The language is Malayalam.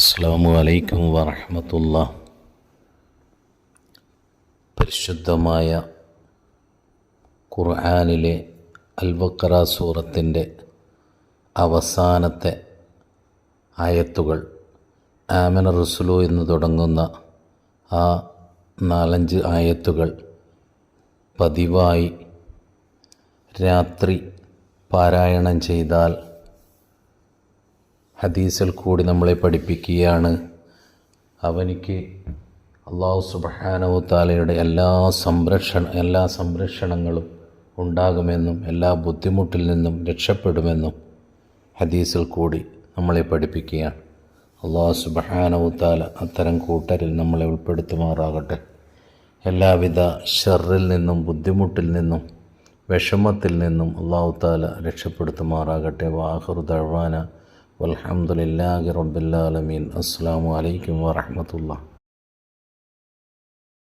അസ്സലാമു അലൈക്കും വറഹ്മത്തുള്ളാഹി. പരിശുദ്ധമായ ഖുർആനിലെ അൽ-ബഖറ സൂറത്തിൻ്റെ അവസാനത്തെ ആയത്തുകൾ, ആമന റസൂലു എന്ന് തുടങ്ങുന്ന ആ 4-5 ആയത്തുകൾ പതിവായി രാത്രി പാരായണം ചെയ്താൽ ഹദീസിൽ കൂടി നമ്മളെ പഠിപ്പിക്കുകയാണ്, അവനിക്ക് അല്ലാഹു സുബ്ഹാനഹു തആലയുടെ എല്ലാ സംരക്ഷണങ്ങളും ഉണ്ടാകുമെന്നും എല്ലാ ബുദ്ധിമുട്ടിൽ നിന്നും രക്ഷപ്പെടുമെന്നും ഹദീസിൽ കൂടി നമ്മളെ പഠിപ്പിക്കുകയാണ്. അല്ലാഹു സുബ്ഹാനഹു തആല അത്തരം കൂട്ടരിൽ നമ്മളെ ഉൾപ്പെടുത്തുമാറാകട്ടെ. എല്ലാവിധ ഷർറിൽ നിന്നും ബുദ്ധിമുട്ടിൽ നിന്നും വിഷമത്തിൽ നിന്നും അല്ലാഹു തആല രക്ഷപ്പെടുത്തുമാറാകട്ടെ. വആഖിറു ദഅ്വാന വൽഹംദുലില്ലാഹി റബ്ബിൽ ആലമീൻ. അസ്സലാമു അലൈക്കും വറഹ്മത്തുള്ളാഹി.